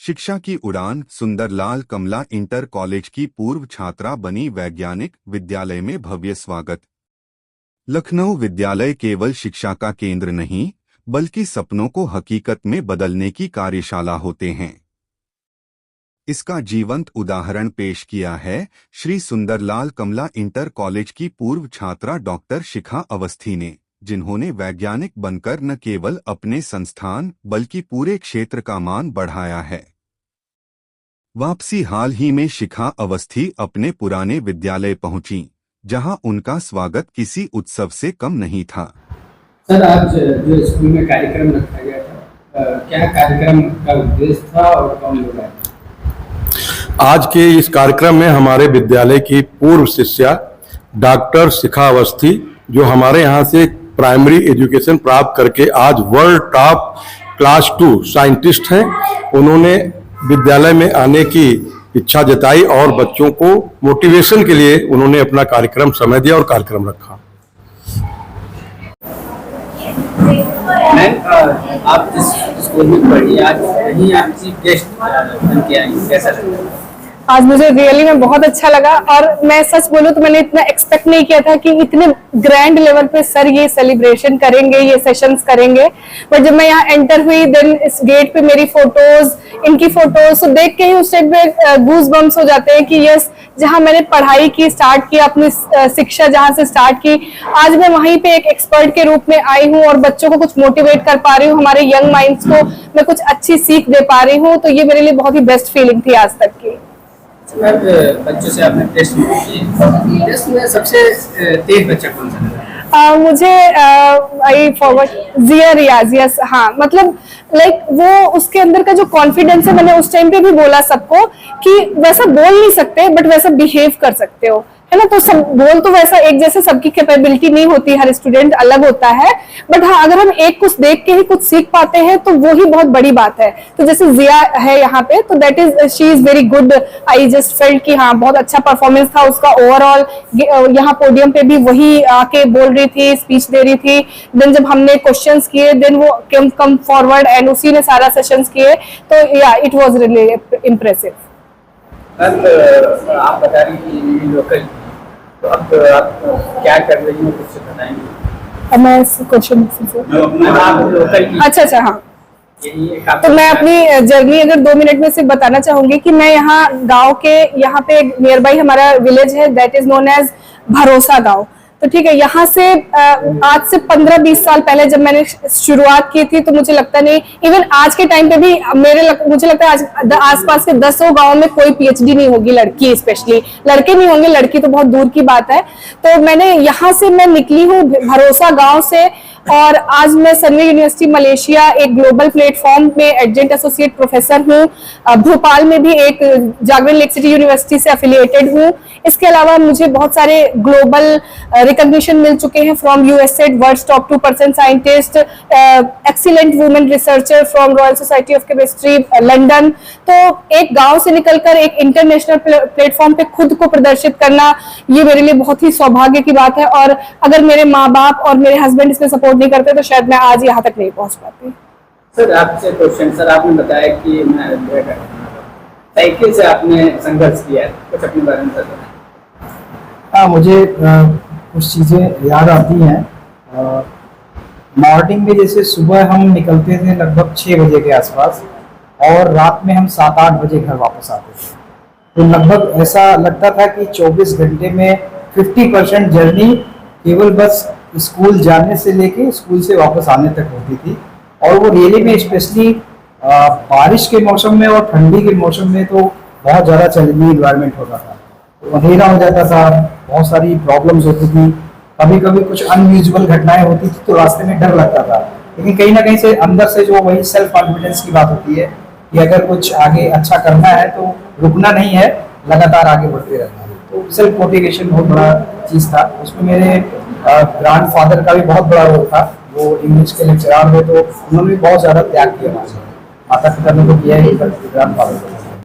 शिक्षा की उड़ान सुंदरलाल कमला इंटर कॉलेज की पूर्व छात्रा बनी वैज्ञानिक, विद्यालय में भव्य स्वागत। लखनऊ विद्यालय केवल शिक्षा का केंद्र नहीं, बल्कि सपनों को हकीकत में बदलने की कार्यशाला होते हैं। इसका जीवंत उदाहरण पेश किया है श्री सुंदरलाल कमला इंटर कॉलेज की पूर्व छात्रा डॉक्टर शिखा अवस्थी ने, जिन्होंने वैज्ञानिक बनकर न केवल अपने संस्थान बल्कि पूरे क्षेत्र का मान बढ़ाया है। वापसी हाल ही में शिखा अवस्थी अपने पुराने विद्यालय पहुंची, जहां उनका स्वागत किसी उत्सव से कम नहीं था। सर, आज जो स्कूल में कार्यक्रम रखा गया था, क्या कार्यक्रम का उद्देश्य था और कौन लोग आए? आज के इस कार्यक्रम में हमारे विद्यालय की पूर्व शिष्या डॉक्टर शिखा अवस्थी, जो हमारे यहाँ से प्राइमरी एजुकेशन प्राप्त करके आज वर्ल्ड टॉप क्लास 2 साइंटिस्ट हैं, उन्होंने विद्यालय में आने की इच्छा जताई और बच्चों को मोटिवेशन के लिए उन्होंने अपना कार्यक्रम समय दिया और कार्यक्रम रखा। मैम, आप जिस स्कूल में पढ़ी, आज वहीं आप चीफ गेस्ट बन के आई, कैसा लगा? आज मुझे रियली में बहुत अच्छा लगा और मैं सच बोलूं तो मैंने इतना एक्सपेक्ट नहीं किया था कि इतने ग्रैंड लेवल पे सर ये सेलिब्रेशन करेंगे, ये सेशंस करेंगे। बट जब मैं यहाँ एंटर हुई, देन इस गेट पे मेरी फोटोज, इनकी फोटोज तो देख के ही उस टाइम पे गूज बम्स हो जाते हैं कि यस, जहाँ मैंने पढ़ाई की, स्टार्ट की, अपनी शिक्षा जहाँ से स्टार्ट की, आज मैं वहीं पे एक एक्सपर्ट के रूप में आई हूँ और बच्चों को कुछ मोटिवेट कर पा रही हूँ, हमारे यंग माइंड्स को मैं कुछ अच्छी सीख दे पा रही हूँ। तो ये मेरे लिए बहुत ही बेस्ट फीलिंग थी आज तक की। बच्चों से आपने टेस्ट किए, टेस्ट में सबसे तेज बच्चा कौन सा लगा? मुझे I forward Jiya Riyaz, yes, हाँ, मतलब लाइक वो उसके अंदर का जो कॉन्फिडेंस है, मैंने उस टाइम पे भी बोला सबको कि वैसा बोल नहीं सकते बट वैसा बिहेव कर सकते हो, है ना। तो सब बोल तो वैसा एक जैसे सबकी कैपेबिलिटी नहीं होती, हर स्टूडेंट अलग होता है, बट हाँ, अगर हम एक कुछ देख के ही कुछ सीख पाते हैं तो वो ही बहुत बड़ी बात है। तो जैसे जिया है यहाँ पे, तो that is she is very good. I just felt कि हाँ, बहुत अच्छा परफॉर्मेंस था उसका ओवरऑल। यहाँ पोडियम पे भी वही आके बोल रही थी, स्पीच दे रही थी। देन जब हमने क्वेश्चंस किए, देन वो कम फॉरवर्ड एंड उसी ने सारा सेशंस किए। तो या इट वाज रियली इम्प्रेसिव। आप बता रही कि लोकल, तो अब आप क्या कर रही हो, कुछ बताएंगे? मैं क्वेश्चन अच्छा, हाँ। तो मैं अपनी जर्नी अगर 2 मिनट में सिर्फ बताना चाहूंगी कि मैं यहाँ गांव के, यहाँ पे नियर बाई हमारा विलेज है, दैट इज नोन एज भरोसा गांव। तो ठीक है, यहाँ से आज से 15-20 साल पहले जब मैंने शुरुआत की थी, तो मुझे लगता नहीं, इवन आज के टाइम पे भी मुझे लगता है आज आसपास के 10 गांव में कोई पीएचडी नहीं होगी, लड़की स्पेशली, लड़के नहीं होंगे, लड़की तो बहुत दूर की बात है। तो मैंने यहाँ से मैं निकली हूँ भरोसा गांव से, और आज मैं सनवे यूनिवर्सिटी मलेशिया एक ग्लोबल प्लेटफॉर्म में एडजंट एसोसिएट प्रोफेसर हूँ। भोपाल में भी एक जागरण लेक सिटी यूनिवर्सिटी से एफिलिएटेड हूँ। इसके अलावा मुझे बहुत सारे ग्लोबल रिकॉग्निशन मिल चुके हैं, from USAID world's top 2% scientist, excellent women researcher from Royal Society of Chemistry London. तो एक गांव से निकलकर एक इंटरनेशनल प्लेटफॉर्म पे खुद को प्रदर्शित करना, ये मेरे लिए बहुत ही सौभाग्य की बात है। और अगर मेरे माँ बाप और मेरे हस्बैंड इसमें सपोर्ट नहीं करते तो शायद मैं आज यहाँ तक नहीं पहुँच पाती। सर, आपसे क्वेश्चन, सर आपने बताया कि मैं साइकिल से आपने संघर्ष किया है, कुछ अपने बारे में बताएं। हाँ, मुझे कुछ चीज़ें याद आती हैं। मॉर्निंग में जैसे सुबह हम निकलते थे लगभग 6 बजे के आसपास, और रात में हम 7-8 बजे घर वापस आते थे। तो लगभग ऐसा लगता था कि 24 घंटे में 50% जर्नी केवल बस स्कूल जाने से लेके स्कूल से वापस आने तक होती थी। और वो रियली में स्पेशली बारिश के मौसम में और ठंडी के मौसम में तो बहुत ज़्यादा चैलेंजिंग इन्वायरमेंट होता था। तो अंधेरा हो जाता था, बहुत सारी प्रॉब्लम्स होती थी, कभी कभी कुछ अनयूजुअल घटनाएं होती थी, तो रास्ते में डर लगता था। लेकिन कहीं ना कहीं से अंदर से जो वही सेल्फ कॉन्फिडेंस की बात होती है कि अगर कुछ आगे अच्छा करना है तो रुकना नहीं है, लगातार आगे बढ़ते रहना है। तो सेल्फ मोटिवेशन बहुत बड़ा चीज़ था। उसमें मेरे ग्रैंडफादर का भी बहुत बड़ा रोल था। वो इंग्लिश के लेक्चरार हुए, तो उन्होंने भी बहुत ज़्यादा त्याग किया। माता पिता ने तो किया ही, ग्रैंडफादर